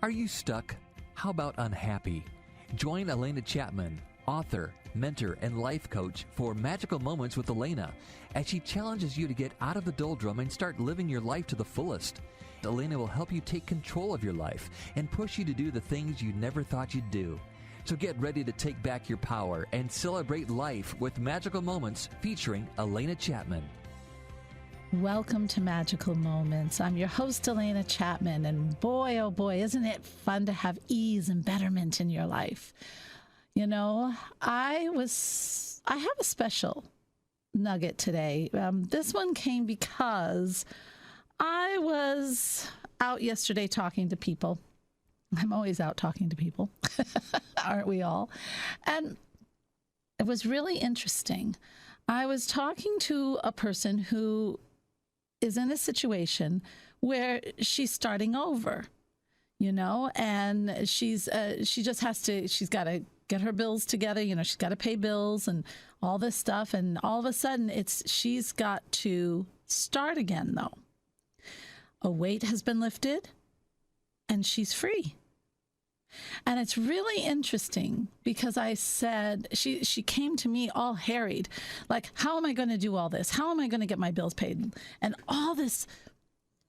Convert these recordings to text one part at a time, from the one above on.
Are you stuck? How about unhappy? Join Alena Chapman, author, mentor, and life coach for Magical Moments with Alena as she challenges you to get out of the doldrum and start living your life to the fullest. Alena will help you take control of your life and push you to do the things you never thought you'd do. So get ready to take back your power and celebrate life with Magical Moments featuring Alena Chapman. Welcome to Magical Moments. I'm your host, Alena Chapman, and boy, oh boy, isn't it fun to have ease and betterment in your life. You know, I have a special nugget today. This one came because I was out yesterday talking to people. I'm always out talking to people, aren't we all? And it was really interesting. I was talking to a person who is in a situation where she's starting over, you know, and she just has to, she's got to get her bills together, you know, she's got to pay bills and all this stuff. And all of a sudden she's got to start again though. A weight has been lifted and she's free. And it's really interesting because I said, she came to me all harried, like, how am I going to do all this? How am I going to get my bills paid? And all this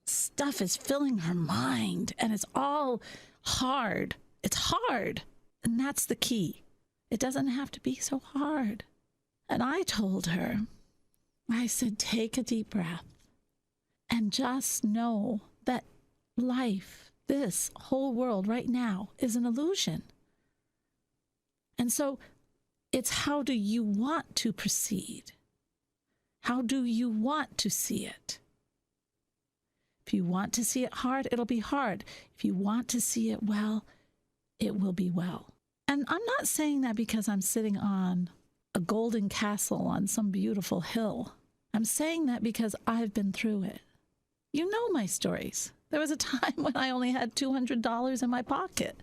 stuff is filling her mind, and it's all hard. It's hard. And that's the key. It doesn't have to be so hard. And I told her, I said, take a deep breath and just know that life, this whole world right now, is an illusion. And so it's, how do you want to proceed? How do you want to see it? If you want to see it hard, it'll be hard. If you want to see it well, it will be well. And I'm not saying that because I'm sitting on a golden castle on some beautiful hill. I'm saying that because I've been through it. You know my stories. There was a time when I only had $200 in my pocket,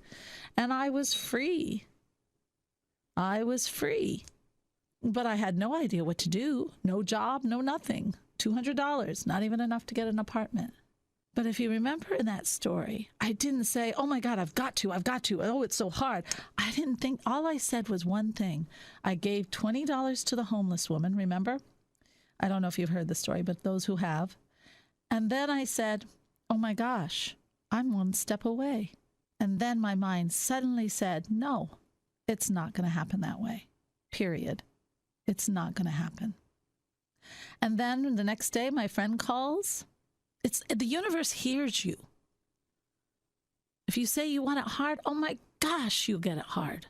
and I was free. I was free, but I had no idea what to do. No job, no nothing. $200, not even enough to get an apartment. But if you remember in that story, I didn't say, oh my God, I've got to. Oh, it's so hard. I didn't think, all I said was one thing. I gave $20 to the homeless woman, remember? I don't know if you've heard the story, but those who have. And then I said, oh my gosh, I'm one step away. And then my mind suddenly said, no, it's not going to happen that way, period. It's not going to happen. And then the next day, my friend calls. The universe hears you. If you say you want it hard, oh my gosh, you get it hard.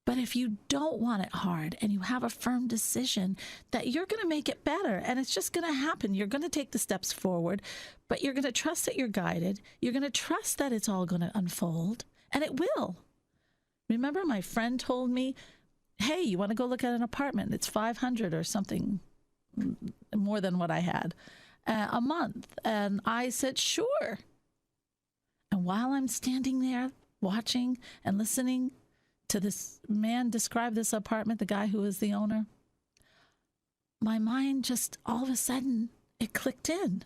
But if you don't want it hard and you have a firm decision that you're going to make it better and it's just going to happen, you're going to take the steps forward, but you're going to trust that you're guided. You're going to trust that it's all going to unfold, and it will. Remember, my friend told me, hey, you want to go look at an apartment? It's $500 or something more than what I had a month. And I said, sure. And while I'm standing there watching and listening to this man describe this apartment, the guy who is the owner, my mind just all of a sudden, it clicked in.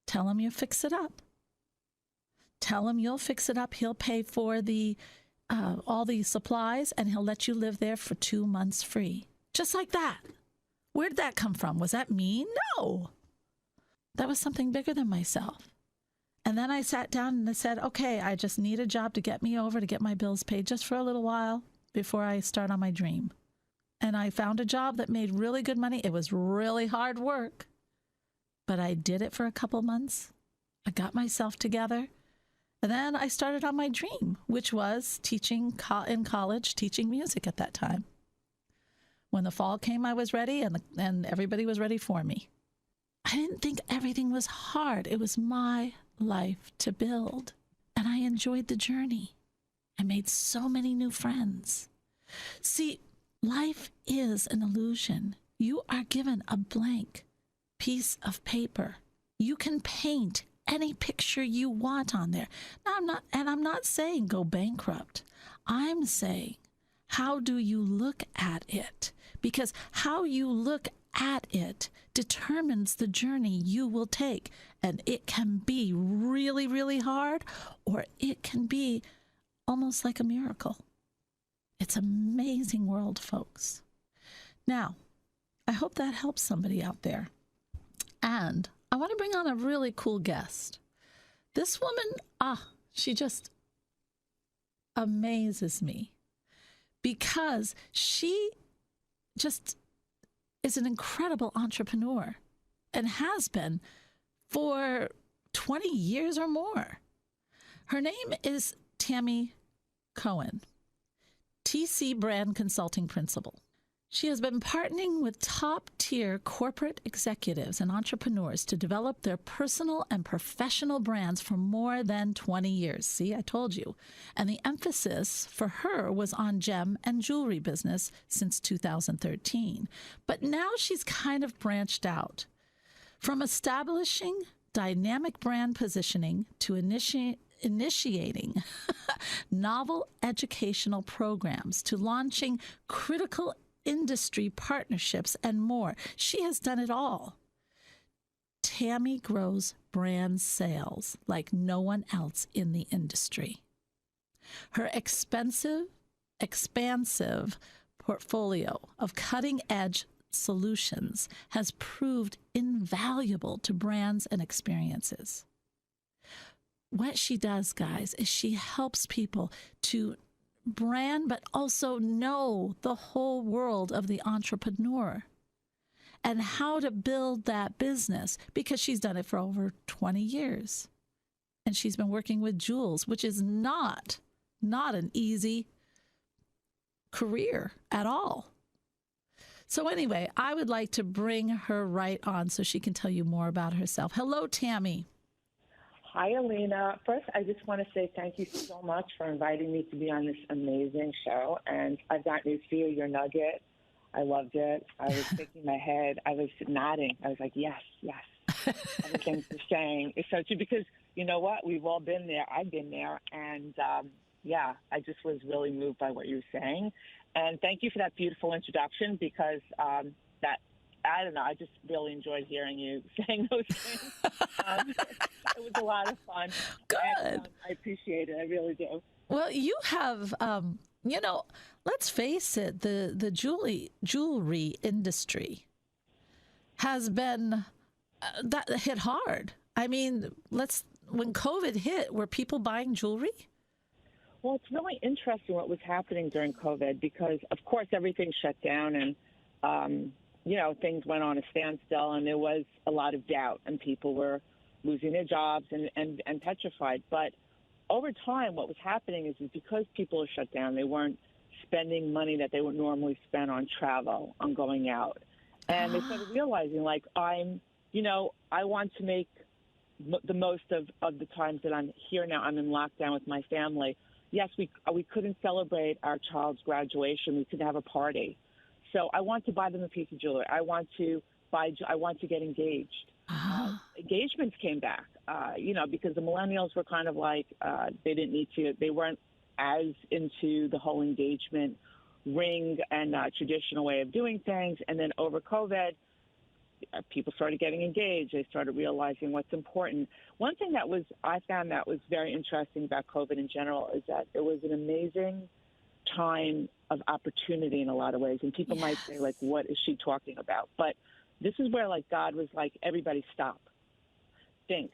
Tell him you'll fix it up. Tell him you'll fix it up. He'll pay for all the supplies, and he'll let you live there for 2 months free. Just like that. Where did that come from? Was that me? No. That was something bigger than myself. And then I sat down and I said, okay, I just need a job to get me over, to get my bills paid just for a little while before I start on my dream. And I found a job that made really good money. It was really hard work, but I did it for a couple months. I got myself together. And then I started on my dream, which was teaching in college, teaching music at that time. When the fall came, I was ready, and everybody was ready for me. I didn't think everything was hard. It was my life to build, and I enjoyed the journey. I made so many new friends. See, life is an illusion. You are given a blank piece of paper. You can paint any picture you want on there. Now, I'm not saying go bankrupt. I'm saying, how do you look at it? Because how you look at it determines the journey you will take. And it can be really, really hard, or it can be almost like a miracle. It's an amazing world, folks. Now, I hope that helps somebody out there. And I want to bring on a really cool guest. This woman, she just amazes me because she just is an incredible entrepreneur and has been for 20 years or more. Her name is Tammy Cohen, TC Brand Consulting Principal. She has been partnering with top-tier corporate executives and entrepreneurs to develop their personal and professional brands for more than 20 years. See, I told you. And the emphasis for her was on gem and jewelry business since 2013. But now she's kind of branched out. From establishing dynamic brand positioning to initiating novel educational programs to launching critical industry partnerships and more. She has done it all. Tammy grows brand sales like no one else in the industry. Her expansive portfolio of cutting-edge solutions has proved invaluable to brands and experiences. What she does, guys, is she helps people to brand, but also know the whole world of the entrepreneur and how to build that business, because she's done it for over 20 years. And she's been working with jewels, which is not an easy career at all. So anyway, I would like to bring her right on so she can tell you more about herself. Hello, Tammy. Hi, Alena. First, I just want to say thank you so much for inviting me to be on this amazing show. And I've got news for you, your nugget. I loved it. I was shaking my head. I was nodding. I was like, yes. Everything you're saying is so true, because you know what? We've all been there. I've been there. And, I just was really moved by what you were saying. And thank you for that beautiful introduction, because I don't know, I just really enjoyed hearing you saying those things. It was a lot of fun. Good. And, I appreciate it. I really do. Well, you have, let's face it, the jewelry industry has been that hit hard. I mean, when COVID hit, were people buying jewelry? Well, it's really interesting what was happening during COVID, because, of course, everything shut down and, things went on a standstill, and there was a lot of doubt, and people were losing their jobs and petrified. But over time, what was happening is because people are shut down, they weren't spending money that they would normally spend on travel, on going out. And they started realizing, I want to make the most of the times that I'm here now. I'm in lockdown with my family. Yes, we couldn't celebrate our child's graduation. We couldn't have a party. So I want to buy them a piece of jewelry. I want to get engaged. Engagements came back, because the millennials were kind of like, they didn't need to, they weren't as into the whole engagement ring and traditional way of doing things. And then over COVID, people started getting engaged. They started realizing what's important. One thing I found that was very interesting about COVID in general is that it was an amazing time of opportunity in a lot of ways. And people might say, what is she talking about? But this is where, God was like, everybody stop. Think.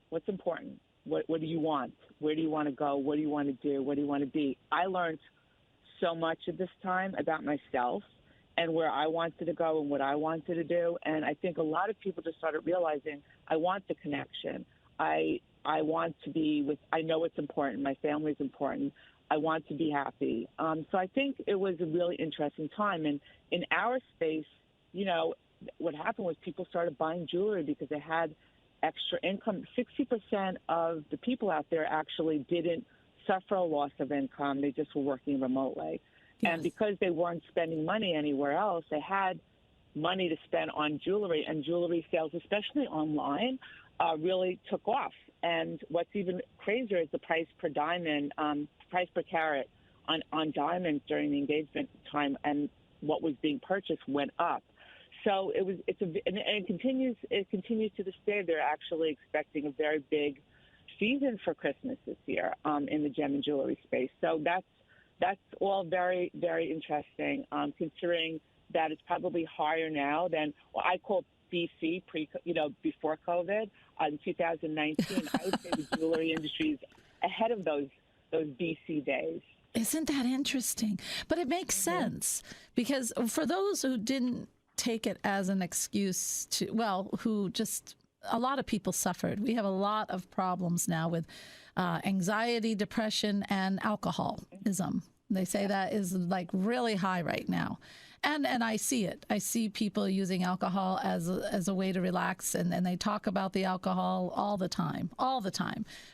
What's important? What do you want? Where do you want to go? What do you want to do? What do you want to be? I learned so much at this time about myself and where I wanted to go and what I wanted to do. And I think a lot of people just started realizing, I want the connection. I want to be with, I know it's important. My family's important. I want to be happy. So I think it was a really interesting time. And in our space, what happened was people started buying jewelry because they had extra income. 60% of the people out there actually didn't suffer a loss of income. They just were working remotely. Yes. And because they weren't spending money anywhere else, they had money to spend on jewelry, and jewelry sales, especially online, really took off. And what's even crazier is the price per diamond, price per carat on diamonds during the engagement time, and what was being purchased went up. So and it continues to this day. They're actually expecting a very big season for Christmas this year in the gem and jewelry space. So that's all very, very interesting, considering that it's probably higher now than what I call BC, before COVID. In 2019, I would say the jewelry industry is ahead of those BC days. Isn't that interesting? But it makes sense, because for those who didn't take it as an excuse a lot of people suffered. We have a lot of problems now with anxiety, depression, and alcoholism. They say that is like really high right now. And I see it. I see people using alcohol as a way to relax, and they talk about the alcohol all the time,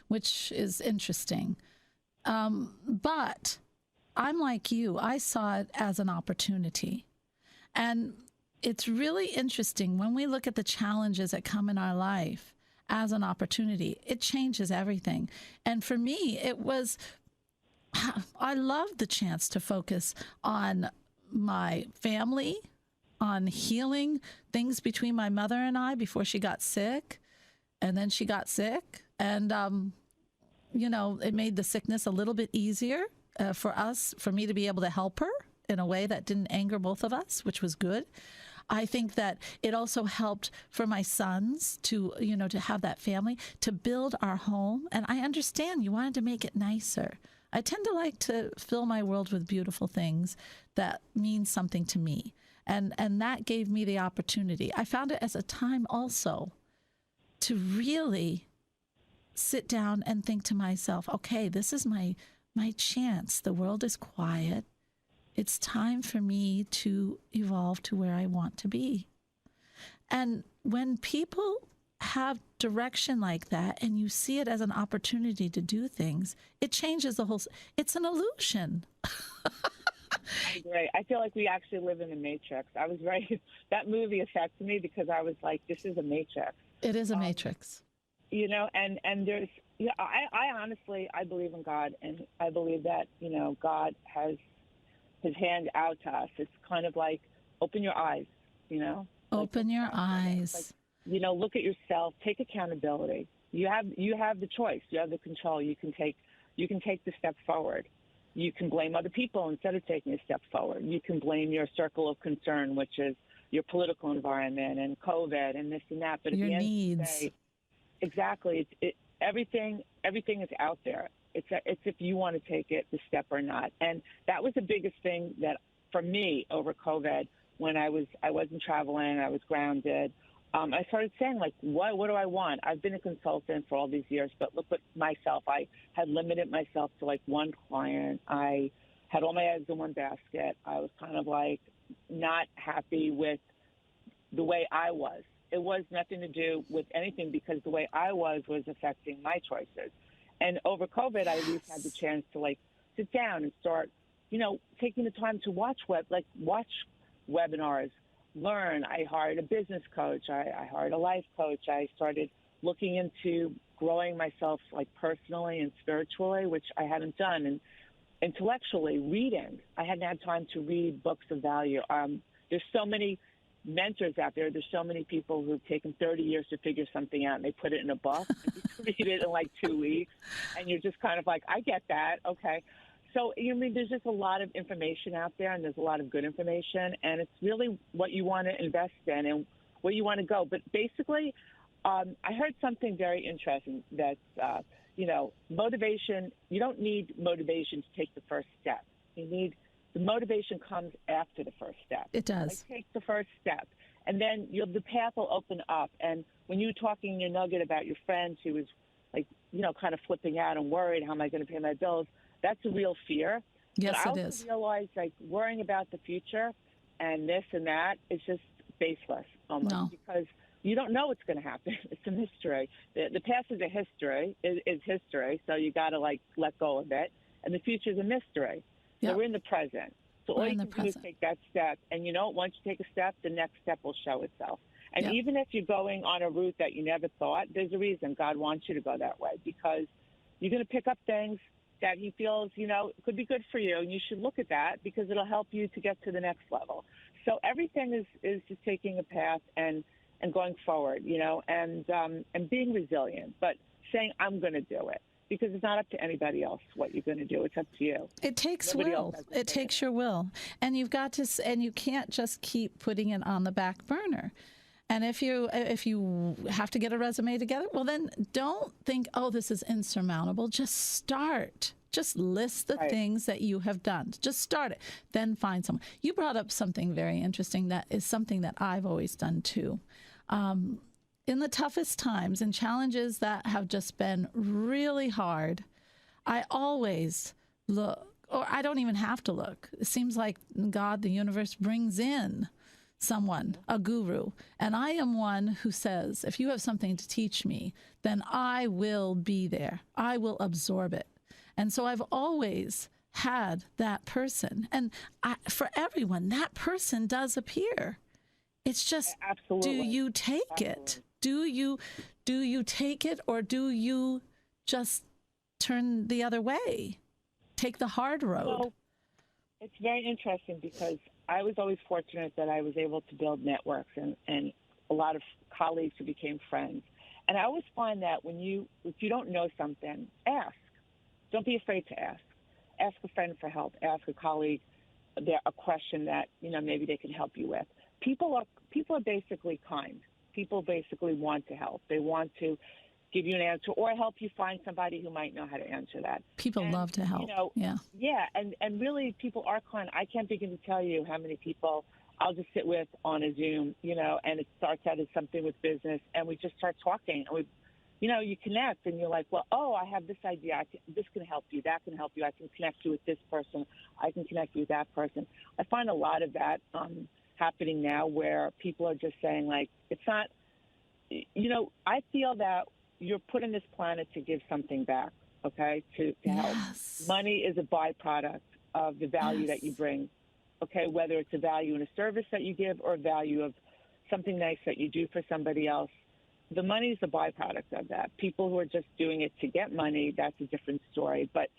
which is interesting. But I'm like you. I saw it as an opportunity. And it's really interesting when we look at the challenges that come in our life as an opportunity. It changes everything. And for me, I loved the chance to focus on my family, on healing things between my mother and I before she got sick. And then she got sick. And, it made the sickness a little bit easier for me to be able to help her in a way that didn't anger both of us, which was good. I think that it also helped for my sons to have that family, to build our home. And I understand you wanted to make it nicer. I tend to like to fill my world with beautiful things that mean something to me. And that gave me the opportunity. I found it as a time also to really sit down and think to myself, okay, this is my chance. The world is quiet. It's time for me to evolve to where I want to be. And when people have direction like that and you see it as an opportunity to do things, it changes the whole. It's an illusion. I agree. I feel like we actually live in the Matrix. That movie affected me because I was like, this is a Matrix. It is a Matrix. And there's, I honestly, I believe in God, and I believe that, God has his hand out to us. It's kind of like, open your eyes, Open your eyes. Look at yourself, take accountability. You have the choice. You have the control. You can take the step forward. You can blame other people instead of taking a step forward. You can blame your circle of concern, which is your political environment and COVID and this and that. But your at the needs. End of the day, exactly. Everything is out there. It's if you want to take the step or not. And that was the biggest thing that for me over COVID, when I wasn't traveling, I was grounded. I started saying, like, what do I want? I've been a consultant for all these years, but look at myself. I had limited myself to like one client. I had all my eggs in one basket. I was kind of like not happy with the way I was. It was nothing to do with anything because the way I was affecting my choices. And over COVID, I at least had the chance to like sit down and start, taking the time to watch webinars, learn. I hired a business coach. I hired a life coach. I started looking into growing myself like personally and spiritually, which I hadn't done. And intellectually, reading. I hadn't had time to read books of value. There's so many mentors out there. There's so many people who've taken 30 years to figure something out, and they put it in a book. And you read it in like 2 weeks, and you're just kind of like, I get that. Okay. So, there's just a lot of information out there, and there's a lot of good information, and it's really what you want to invest in and where you want to go. But basically, I heard something very interesting that, motivation, you don't need motivation to take the first step. The motivation comes after the first step. It does. Take the first step, and then the path will open up. And when you were talking in your nugget about your friend who was like, kind of flipping out and worried, how am I going to pay my bills? That's a real fear. Yes, but it is. I also realize, like, worrying about the future and this and that is just baseless almost because you don't know what's going to happen. It's a mystery. The past is history, so you got to, like, let go of it. And the future is a mystery. Yep. So we're in the present. So all you can do is take that step. And, once you take a step, the next step will show itself. And even if you're going on a route that you never thought, there's a reason God wants you to go that way because you're going to pick up things that he feels, could be good for you. And you should look at that because it'll help you to get to the next level. So everything is just taking a path and going forward, and being resilient, but saying, I'm going to do it. Because it's not up to anybody else what you're going to do. It's up to you. It takes Nobody will. It takes your will. And you've got to, and you can't just keep putting it on the back burner. And if you have to get a resume together, well, then don't think, oh, this is insurmountable. Just start. Just list the things that you have done. Just start it. Then find someone. You brought up something very interesting that is something that I've always done too. In the toughest times and challenges that have just been really hard, I always look, or I don't even have to look. It seems like God, the universe, brings in someone, a guru. And I am one who says, if you have something to teach me, then I will be there. I will absorb it. And so I've always had that person. And for everyone, that person does appear. It's just, Absolutely. Do you take it? Do you take it, or do you just turn the other way? Take the hard road? Well, it's very interesting because I was always fortunate that I was able to build networks and a lot of colleagues who became friends. And I always find that if you don't know something, ask. Don't be afraid to ask. Ask a friend for help. Ask a colleague a question that maybe they can help you with. People are basically kind. People basically want to help. They want to give you an answer or help you find somebody who might know how to answer that. People love to help. Yeah, and really people are kind. I can't begin to tell you how many people I'll just sit with on a Zoom, and it starts out as something with business, and we just start talking, and you connect, and you're like, well, I have this idea. This can help you. That can help you. I can connect you with this person. I can connect you with that person. I find a lot of that happening now where people are just saying, like, it's not, I feel that you're put on this planet to give something back, okay, to help. Money is a byproduct of the value that you bring, okay, whether it's a value in a service that you give or a value of something nice that you do for somebody else. The money is a byproduct of that. People who are just doing it to get money, that's a different story. But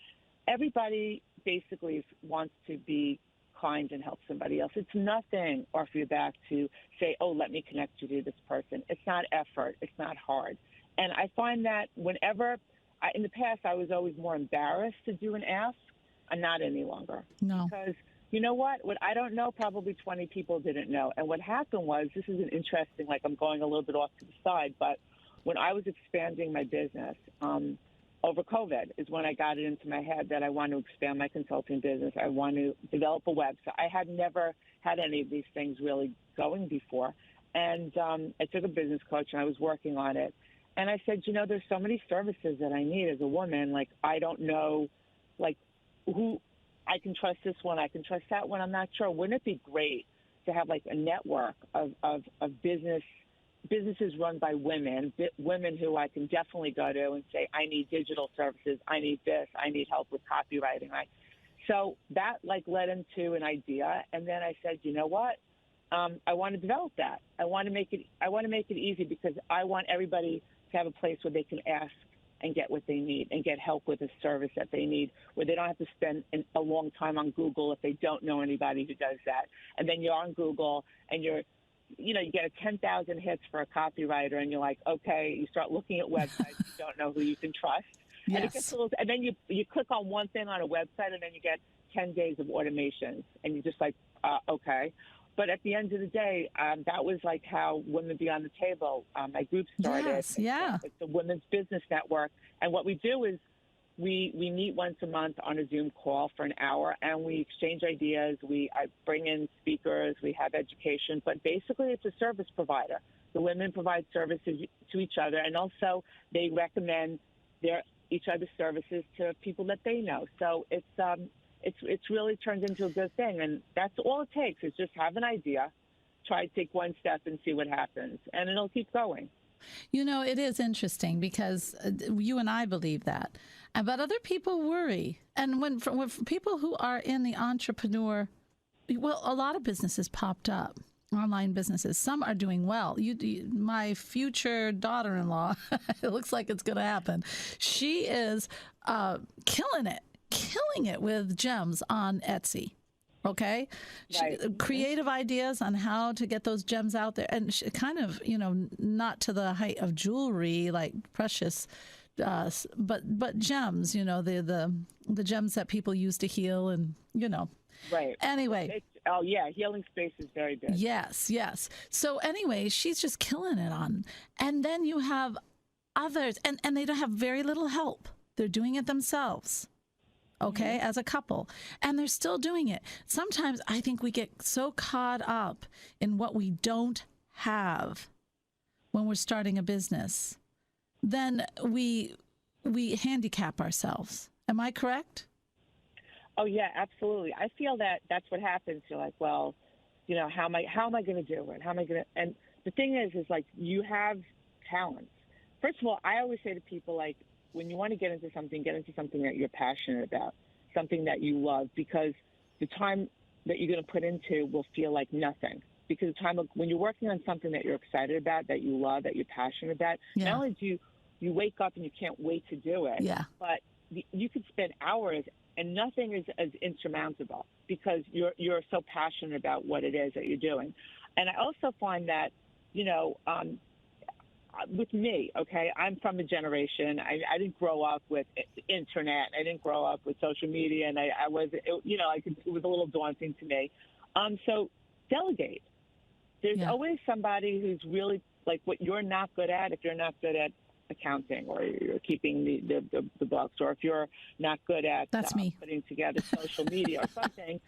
everybody basically wants to be kind and help somebody else. It's nothing off your back to say, let me connect you to this person. It's not effort. It's not hard. And I find that in the past, I was always more embarrassed to do an ask. I'm not any longer. No. Because you know what I don't know, probably 20 people didn't know. And what happened was, this is an interesting, I'm going a little bit off to the side, but when I was expanding my business, over COVID is when I got it into my head that I want to expand my consulting business. I want to develop a website. I had never had any of these things really going before. And I took a business coach and I was working on it. And I said, there's so many services that I need as a woman. I don't know, who I can trust this one. I can trust that one. I'm not sure. Wouldn't it be great to have a network of businesses run by women who I can definitely go to and say, I need digital services. I need this. I need help with copywriting. So that led into an idea. And then I said, you know what? I want to develop that. I want to make it easy because I want everybody to have a place where they can ask and get what they need and get help with a service that they need, where they don't have to spend a long time on Google if they don't know anybody who does that. And then you're on Google and you get a 10,000 hits for a copywriter, and you're like, okay, you start looking at websites, you don't know who you can trust. Yes. And it gets and then you click on one thing on a website, and then you get 10 days of automations, and you're just like, okay. But at the end of the day, that was how Women Beyond the Table, my group started. Yes, yeah. It's a women's business network. And what we do is we meet once a month on a Zoom call for an hour, and we exchange ideas. I bring in speakers. We have education. But basically, it's a service provider. The women provide services to each other, and also they recommend each other's services to people that they know. So it's really turned into a good thing, and that's all it takes is just have an idea, try to take one step and see what happens, and it'll keep going. It is interesting because you and I believe that, but other people worry. And when for people who are in the entrepreneur, a lot of businesses popped up, online businesses. Some are doing well. My future daughter-in-law, it looks like it's going to happen. She is killing it with gems on Etsy. Okay. Right. Creative ideas on how to get those gems out there. And kind of, not to the height of jewelry, like precious, but gems, the gems that people use to heal and, Right. Anyway. Healing space is very big. Yes. So anyway, she's just killing it on. And then you have others, and they don't have very little help. They're doing it themselves. Okay, as a couple, and they're still doing it. Sometimes I think we get so caught up in what we don't have when we're starting a business, then we handicap ourselves. Am I correct? Oh yeah, absolutely. I feel that that's what happens. You're like, well, how am I going to do it? How am I going to? And the thing is like you have talents. First of all, I always say to people, like, when you want to get into something that you're passionate about, something that you love, because the time that you're going to put into will feel like nothing. Because when you're working on something that you're excited about, that you love, that you're passionate about, not only do you wake up and you can't wait to do it, but you could spend hours and nothing is as insurmountable because you're so passionate about what it is that you're doing. And I also find that, with me, okay, I'm from a generation. I didn't grow up with internet. I didn't grow up with social media, and it was a little daunting to me. So delegate. There's always somebody who's really like what you're not good at. If you're not good at accounting, or you're keeping the books, or if you're not good at putting together social media or something,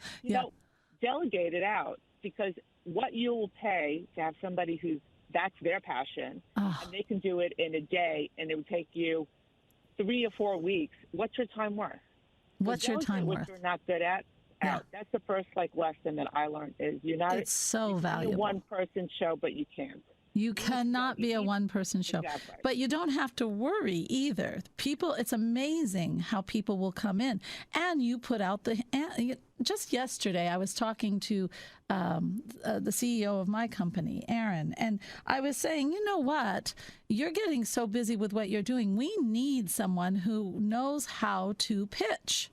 delegate it out, because what you will pay to have somebody that's their passion, and they can do it in a day, and it would take you 3 or 4 weeks. What's your time worth? What's your time worth? What you're not good at, out. That's the first lesson that I learned is it's so valuable. A one-person show, but you can't. You cannot be a one-person show. Exactly. But you don't have to worry either. It's amazing how people will come in. And you put out just yesterday, I was talking to the CEO of my company, Aaron, and I was saying, you know what? You're getting so busy with what you're doing. We need someone who knows how to pitch.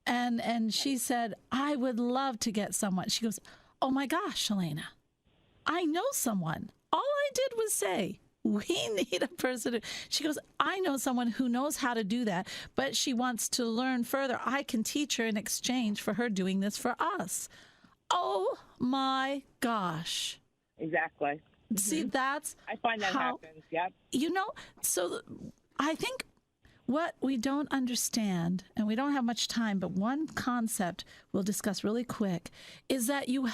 And she said, I would love to get someone. She goes, oh my gosh, Alena, I know someone. All I did was say, we need a person. She goes, I know someone who knows how to do that, but she wants to learn further. I can teach her in exchange for her doing this for us. Oh my gosh. Exactly. See, I find that happens. Yep. So I think what we don't understand, and we don't have much time, but one concept we'll discuss really quick is that you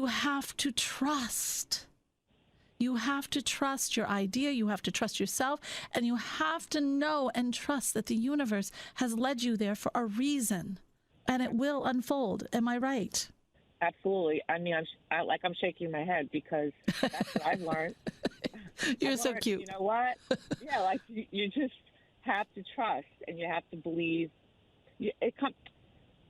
have to trust. You have to trust your idea. You have to trust yourself. And you have to know and trust that the universe has led you there for a reason. And it will unfold. Am I right? Absolutely. I mean, I'm shaking my head because that's what I've learned. You're so cute. You know what? Yeah, you just have to trust and you have to believe.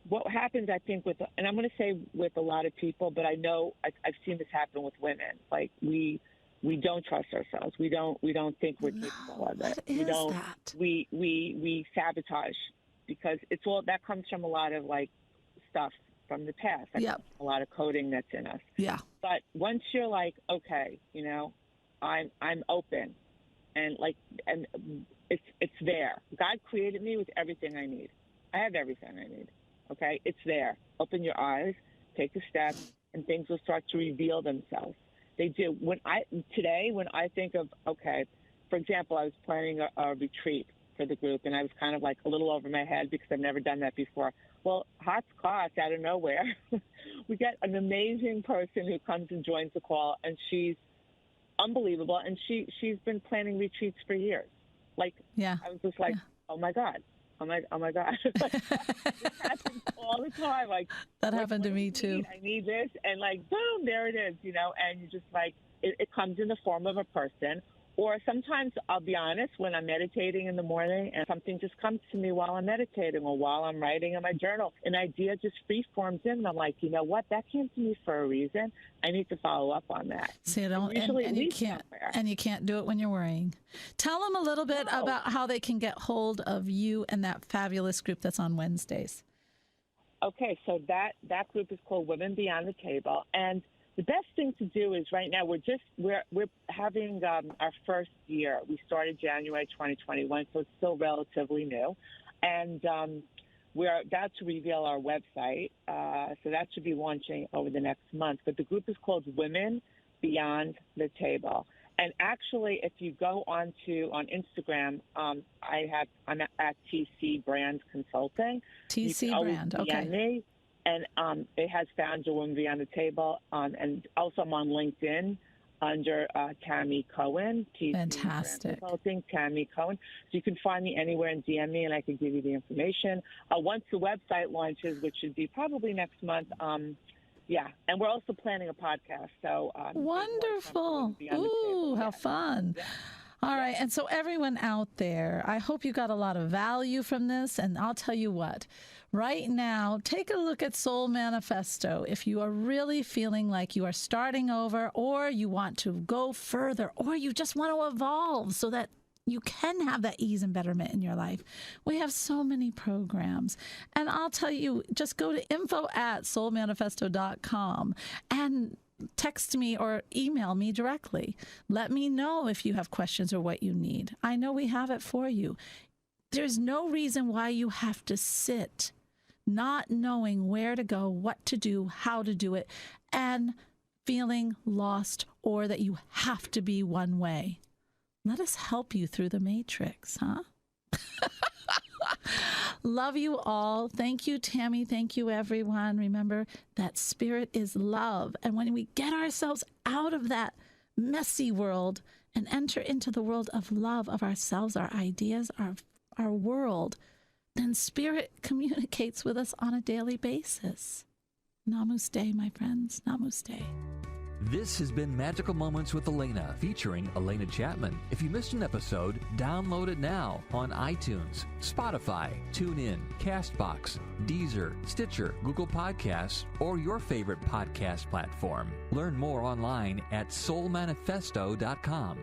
What happens, I think, and I'm going to say with a lot of people, but I know I've seen this happen with women. Like we don't trust ourselves. We don't think we're capable of it. We sabotage, because it's all that comes from a lot of stuff from the past. A lot of coding that's in us. Yeah. But once you're like, okay, I'm open, and it's there. God created me with everything I need. I have everything I need. Okay, it's there. Open your eyes, take a step, and things will start to reveal themselves. They do. When I think of, okay, for example, I was planning a retreat for the group, and I was kind of a little over my head because I've never done that before. Well, hot cross out of nowhere, we get an amazing person who comes and joins the call, and she's unbelievable, and she's been planning retreats for years. I was just oh my God. Oh my God. This happens all the time. That happened to me too. I need this. And boom, there it is, and you just it comes in the form of a person. Or sometimes I'll be honest, when I'm meditating in the morning and something just comes to me while I'm meditating or while I'm writing in my journal, an idea just free forms in, and I'm like, you know what? That came to me for a reason. I need to follow up on that. See, and you can't do it when you're worrying. Tell them a little bit about how they can get hold of you and that fabulous group that's on Wednesdays. Okay, so that group is called Women Beyond the Table, and the best thing to do is right now we're having our first year. We started January 2021, so it's still relatively new, and we're about to reveal our website, so that should be launching over the next month. But the group is called Women Beyond the Table. And actually, if you go on Instagram, I'm at TC Brand Consulting. TC Brand, okay. Me, and it has found a Woman Beyond the Table, and also I'm on LinkedIn under Tammy Cohen. TC Fantastic. Brand Consulting, Tammy Cohen. So you can find me anywhere and DM me, and I can give you the information. Once the website launches, which should be probably next month. Yeah, and we're also planning a podcast. So wonderful! Ooh, how fun! Yeah. All right, and so everyone out there, I hope you got a lot of value from this. And I'll tell you what, right now, take a look at Soul Manifesto. If you are really feeling like you are starting over, or you want to go further, or you just want to evolve so that you can have that ease and betterment in your life. We have so many programs. And I'll tell you, just go to info@soulmanifesto.com and text me or email me directly. Let me know if you have questions or what you need. I know we have it for you. There's no reason why you have to sit not knowing where to go, what to do, how to do it, and feeling lost or that you have to be one way. Let us help you through the matrix, huh? Love you all. Thank you, Tammy. Thank you, everyone. Remember that spirit is love. And when we get ourselves out of that messy world and enter into the world of love of ourselves, our ideas, our world, then spirit communicates with us on a daily basis. Namaste, my friends. Namaste. This has been Magical Moments with Alena, featuring Alena Chapman. If you missed an episode, download it now on iTunes, Spotify, TuneIn, CastBox, Deezer, Stitcher, Google Podcasts, or your favorite podcast platform. Learn more online at soulmanifesto.com.